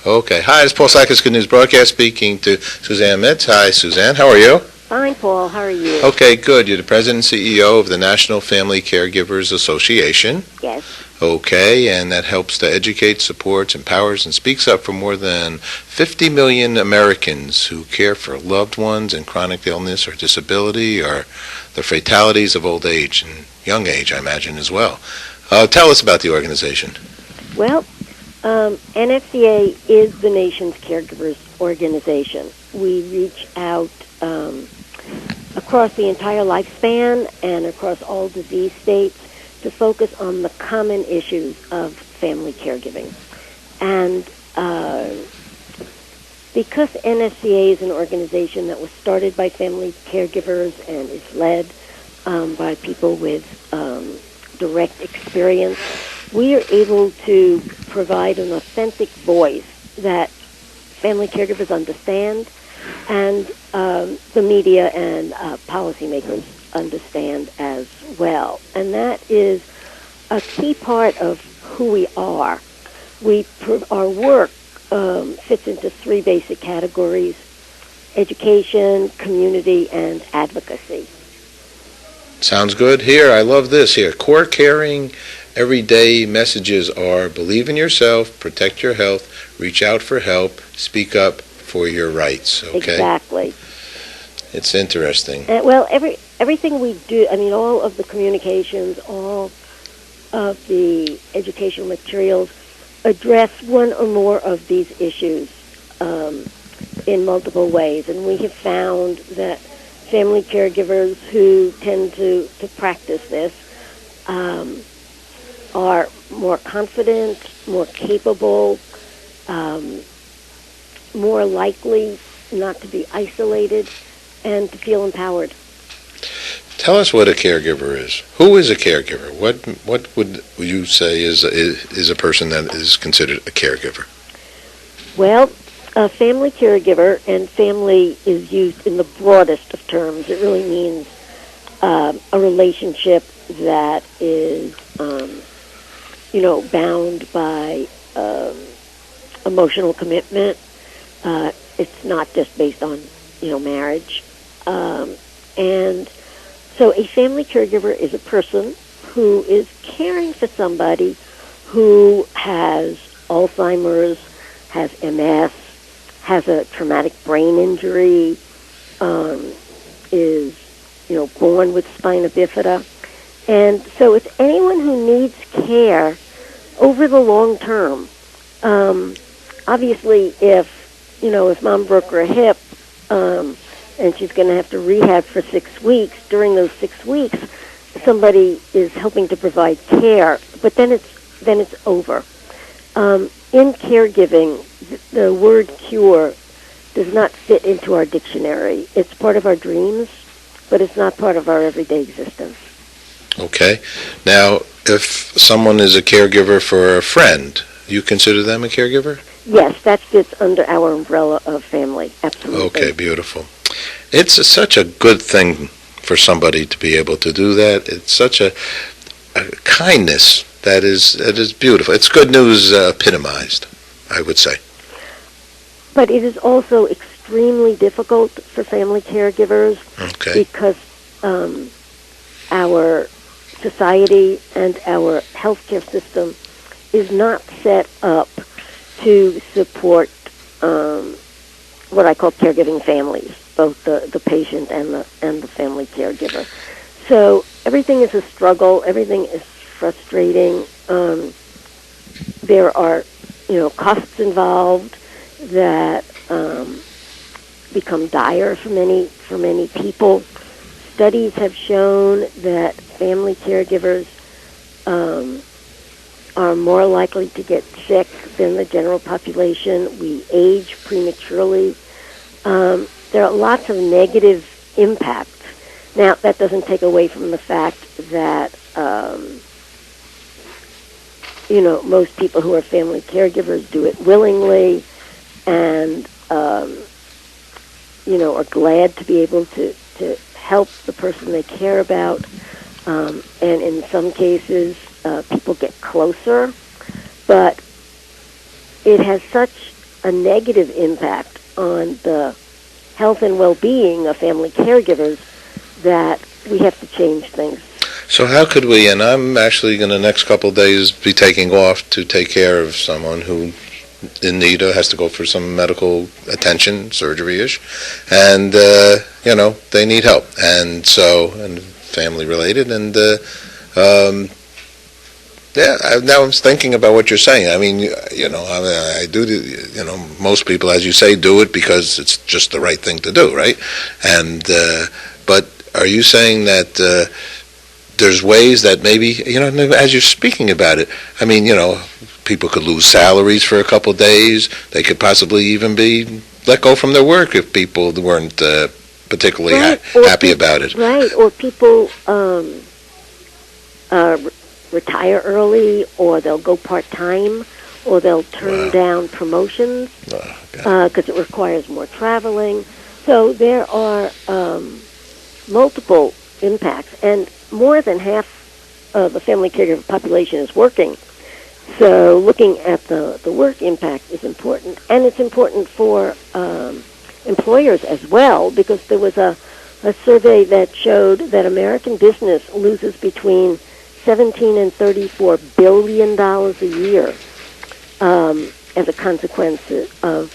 Okay. Hi, it's Paul Sakis, Good News Broadcast, speaking to Suzanne Metz. Hi, Suzanne. How are you? Fine, Paul. How are you? Okay, good. You're the president and CEO of the National Family Caregivers Association. Yes. Okay, and that helps to educate, supports, empowers, and speaks up for more than 50 million Americans who care for loved ones in chronic illness or disability or the fatalities of old age and young age, I imagine, as well. Tell us about the organization. Well, NFCA is the nation's caregivers organization. We reach out across the entire lifespan and across all disease states to focus on the common issues of family caregiving. And because NFCA is an organization that was started by family caregivers and is led by people with direct experience, we are able to provide an authentic voice that family caregivers understand and the media and policymakers understand as well. And that is a key part of who we are. Our work fits into three basic categories: education, community, and advocacy. Sounds good. Here, I love this here. Core caring everyday messages are: believe in yourself, protect your health, reach out for help, speak up for your rights. Okay? Exactly. It's interesting. Well, everything we do, all of the communications, all of the educational materials address one or more of these issues in multiple ways. And we have found that family caregivers who tend to practice this are more confident, more capable, more likely not to be isolated, and to feel empowered. Tell us what a caregiver is. Who is a caregiver? What would you say is a person that is considered a caregiver? Well, a family caregiver, and family is used in the broadest of terms. It really means a relationship that is, bound by emotional commitment. It's not just based on, marriage. And so a family caregiver is a person who is caring for somebody who has Alzheimer's, has MS, has a traumatic brain injury, is, born with spina bifida. And so it's anyone who needs care over the long term. Obviously, if mom broke her hip, and she's going to have to rehab for 6 weeks, during those 6 weeks, somebody is helping to provide care, but then it's over. In caregiving, the word cure does not fit into our dictionary. It's part of our dreams, but it's not part of our everyday existence. Okay. Now, if someone is a caregiver for a friend, you consider them a caregiver? Yes, that fits under our umbrella of family, absolutely. Okay, beautiful. It's such a good thing for somebody to be able to do that. It's such a kindness that is beautiful. It's good news epitomized, I would say. But it is also extremely difficult for family caregivers because our society and our healthcare system is not set up to support what I call caregiving families, both the patient and the family caregiver. So everything is a struggle. Everything is frustrating. There are, costs involved that become dire for many people. Studies have shown that family caregivers are more likely to get sick than the general population. We age prematurely. There are lots of negative impacts. Now, that doesn't take away from the fact that, most people who are family caregivers do it willingly and, are glad to be able to help the person they care about. And in some cases, people get closer. But it has such a negative impact on the health and well-being of family caregivers that we have to change things. So how could we, and I'm actually going to next couple of days be taking off to take care of someone who in need has to go for some medical attention, surgery-ish, and, they need help, and family related, and now I'm thinking about what you're saying. I mean, I do, most people, as you say, do it because it's just the right thing to do, right? And, but are you saying that there's ways that maybe, as you're speaking about it, I mean, people could lose salaries for a couple of days. They could possibly even be let go from their work if people weren't particularly happy about it. Right, or people retire early, or they'll go part-time, or they'll turn down promotions because it requires more traveling. So there are multiple impacts, and more than half of the family caregiver population is working. So looking at the work impact is important, and it's important for employers as well, because there was a survey that showed that American business loses between $17 and $34 billion a year as a consequence of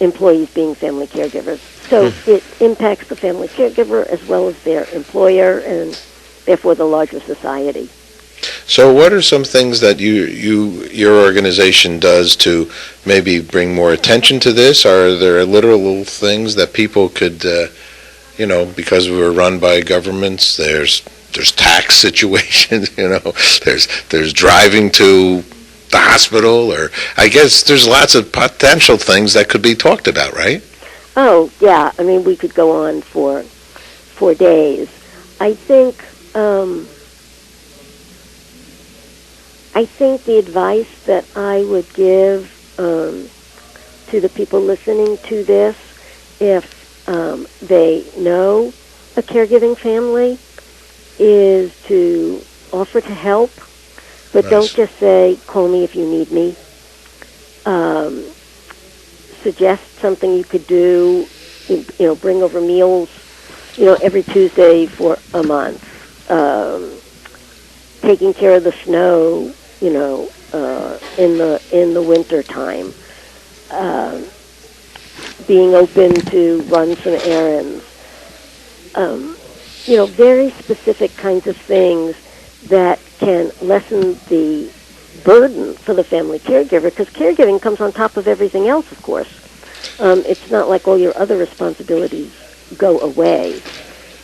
employees being family caregivers. So it impacts the family caregiver as well as their employer and therefore the larger society. So what are some things that your organization does to maybe bring more attention to this? Are there literal things that people could, because we're run by governments, there's tax situations, there's driving to the hospital, or I guess there's lots of potential things that could be talked about, right? Oh, yeah. I mean, we could go on for days. I think the advice that I would give to the people listening to this, if they know a caregiving family, is to offer to help, but don't just say, call me if you need me. Suggest something you could do, bring over meals, every Tuesday for a month. Taking care of the snow, in the winter time. Being open to run some errands. Very specific kinds of things that can lessen the burden for the family caregiver, because caregiving comes on top of everything else, of course. It's not like all your other responsibilities go away.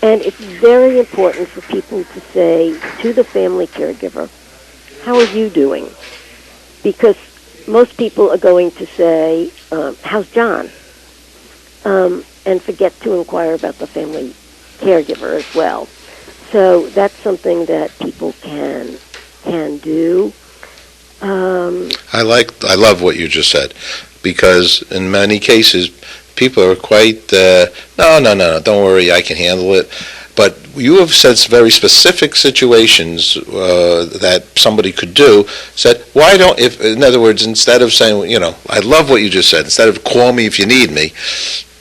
And it's very important for people to say to the family caregiver, how are you doing? Because most people are going to say, how's John? And forget to inquire about the family caregiver as well. So that's something that people can do. I love what you just said, because in many cases people are quite no, don't worry, I can handle it. But you have said very specific situations that somebody could do. Said, why don't, in other words, instead of saying, I love what you just said, instead of call me if you need me,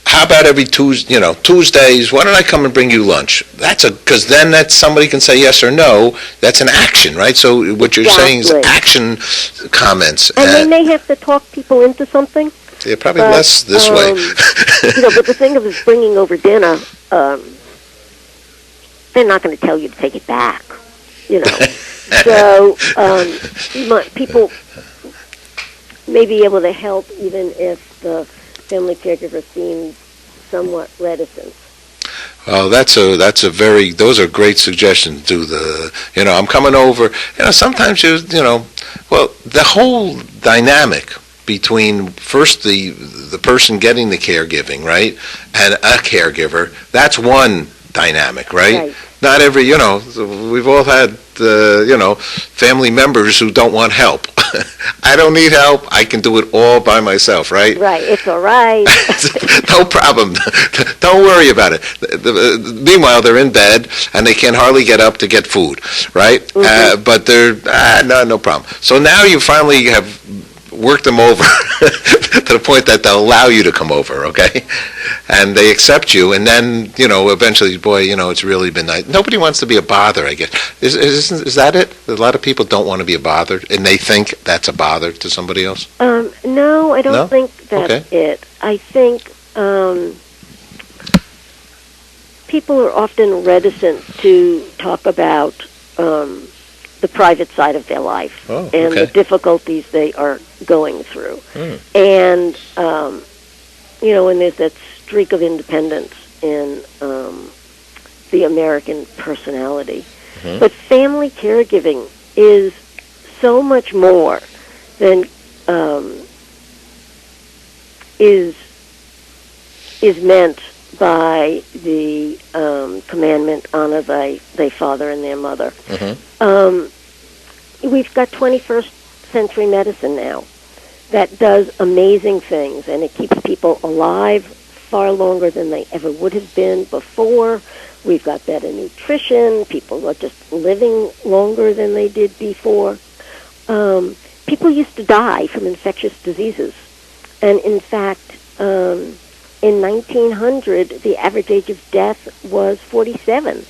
how about every Tuesdays, why don't I come and bring you lunch? Because then somebody can say yes or no. That's an action, right? So what you're saying is action comments. And they may have to talk people into something. Yeah, probably less this way. But the thing of bringing over dinner, they're not going to tell you to take it back, So people may be able to help even if the family caregiver seems somewhat reticent. Well, those are great suggestions. I'm coming over. Sometimes the whole dynamic between first the person getting the caregiving, right, and a caregiver, that's one dynamic, right? Not every, we've all had, family members who don't want help. I don't need help. I can do it all by myself, right? Right. It's all right. No problem. Don't worry about it. Meanwhile, they're in bed, and they can hardly get up to get food, right? Mm-hmm. But they're, no problem. So now you finally have work them over to the point that they'll allow you to come over, okay? And they accept you, and then, eventually, boy, it's really been nice. Nobody wants to be a bother, I guess. Is that it? A lot of people don't want to be a bother, and they think that's a bother to somebody else? No, I don't think that's it. I think people are often reticent to talk about the private side of their life and the difficulties they are going through. And, and there's that streak of independence in the American personality. But family caregiving is so much more than is meant by the commandment, honor thy father and their mother. We've got 21st century medicine now that does amazing things, and it keeps people alive far longer than they ever would have been before. We've got better nutrition. People are just living longer than they did before. People used to die from infectious diseases, and in fact, in 1900, the average age of death was 47,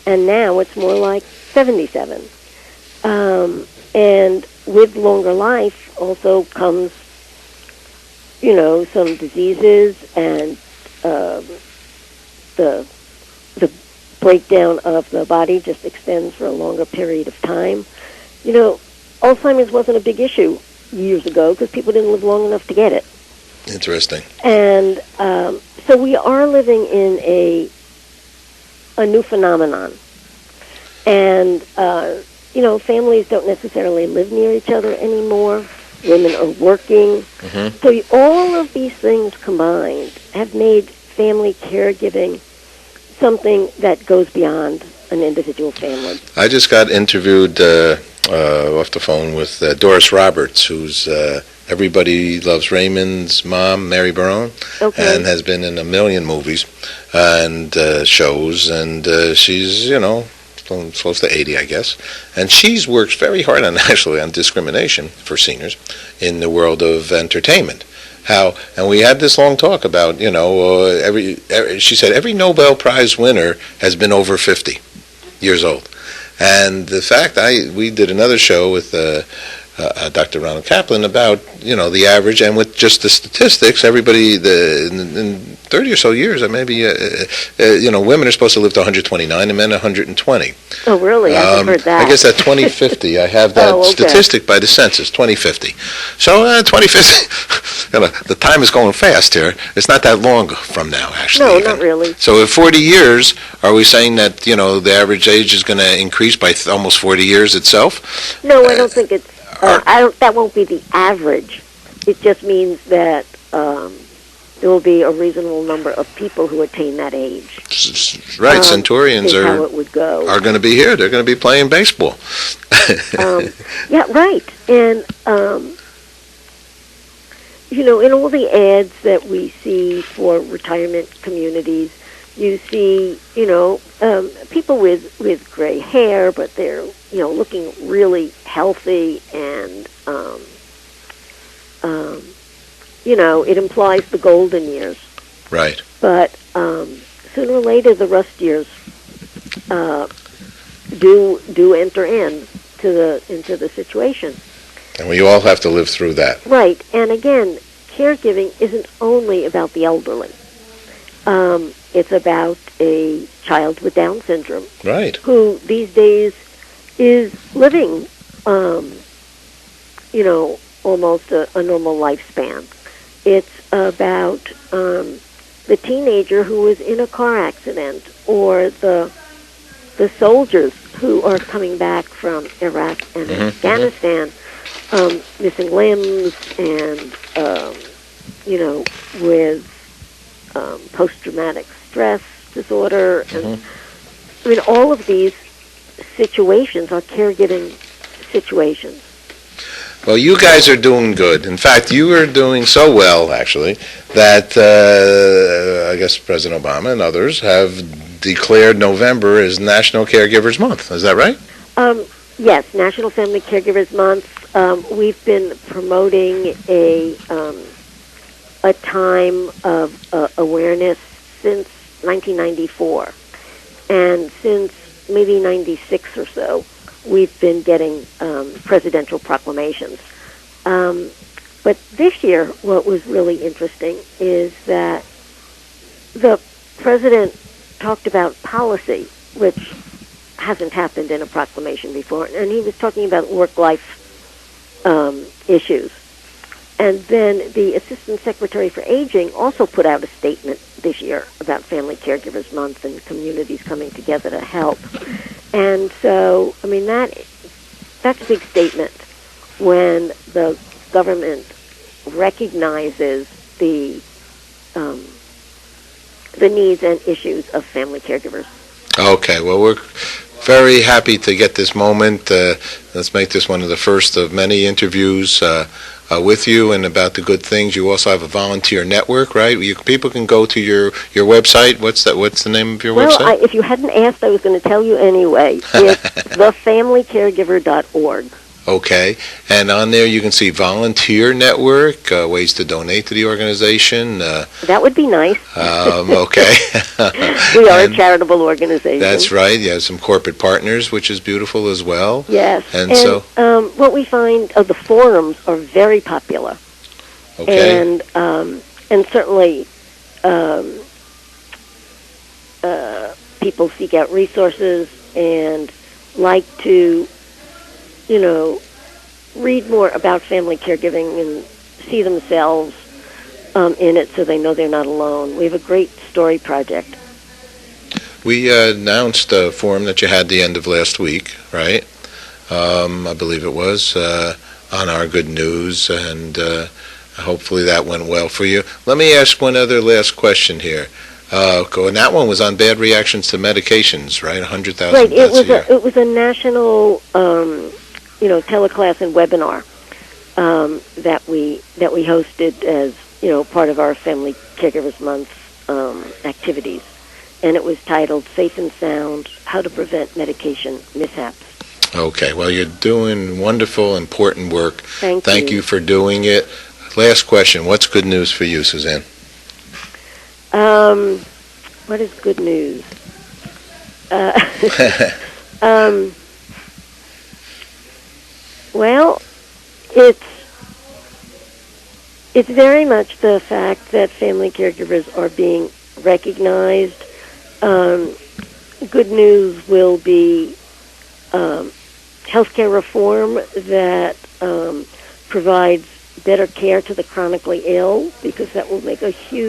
and now it's more like 77. And with longer life also comes, some diseases, and the breakdown of the body just extends for a longer period of time. Alzheimer's wasn't a big issue years ago because people didn't live long enough to get it. Interesting. And so we are living in a new phenomenon. And, families don't necessarily live near each other anymore. Women are working. So all of these things combined have made family caregiving something that goes beyond an individual family. I just got interviewed off the phone with Doris Roberts, who's Everybody Loves Raymond's mom, Mary Barone, and has been in a million movies and shows, and she's, close to 80, I guess. And she's worked very hard on discrimination for seniors in the world of entertainment. And we had this long talk about, she said every Nobel Prize winner has been over 50 years old. And the fact, we did another show with Dr. Ronald Kaplan about, the average, and with just the statistics, everybody, in 30 or so years, maybe, women are supposed to live to 129 and men 120. Oh, really? I haven't heard that. I guess that 2050, I have that statistic by the census, 2050. So 2050, the time is going fast here. It's not that long from now, actually. No, even. Not really. So in 40 years, are we saying that, the average age is going to increase by almost 40 years itself? No, I don't think it's... that won't be the average. It just means that there will be a reasonable number of people who attain that age. Right, centurions are how it would go. Are going to be here. They're going to be playing baseball. Yeah, right. And in all the ads that we see for retirement communities, you see, people with gray hair, but they're, looking really healthy, and, it implies the golden years. Right. But sooner or later, the rust years do enter into the situation. And we all have to live through that. Right. And again, caregiving isn't only about the elderly. It's about a child with Down syndrome, right, who these days is living, almost a normal lifespan. It's about the teenager who was in a car accident, or the soldiers who are coming back from Iraq and Afghanistan, missing limbs, and with post-traumatic stress disorder, and all of these situations are caregiving situations. Well, you guys are doing good. In fact, you are doing so well, actually, that I guess President Obama and others have declared November as National Caregivers Month. Is that right? Yes, National Family Caregivers Month. we've been promoting a time of awareness since 1994, and since maybe 96 or so, we've been getting presidential proclamations. But this year, what was really interesting is that the president talked about policy, which hasn't happened in a proclamation before, and he was talking about work-life issues. And then the Assistant Secretary for Aging also put out a statement this year about Family Caregivers Month and communities coming together to help. And so, I mean, that's a big statement when the government recognizes the needs and issues of family caregivers. Okay, well, we're very happy to get this moment. Let's make this one of the first of many interviews with you and about the good things. You also have a volunteer network, right? People can go to your website. What's the name of your website? Well, if you hadn't asked, I was going to tell you anyway. It's thefamilycaregiver.org. Okay, and on there you can see volunteer network, ways to donate to the organization. That would be nice. Okay. We are a charitable organization. That's right. You have some corporate partners, which is beautiful as well. Yes. And so what we find, the forums are very popular. Okay. And certainly people seek out resources and like to read more about family caregiving and see themselves in it so they know they're not alone. We have a great story project. We announced a forum that you had the end of last week, right? I believe it was, on our Good News, and hopefully that went well for you. Let me ask one other last question here. And that one was on bad reactions to medications, right? 100,000 right. deaths a year. It was a national, teleclass and webinar that we hosted as part of our Family Caregivers Month activities, and it was titled "Safe and Sound: How to Prevent Medication Mishaps." Okay. Well, you're doing wonderful, important work. Thank you for doing it. Last question: what's good news for you, Suzanne? What is good news? Well, it's very much the fact that family caregivers are being recognized. Good news will be healthcare reform that provides better care to the chronically ill, because that will make a huge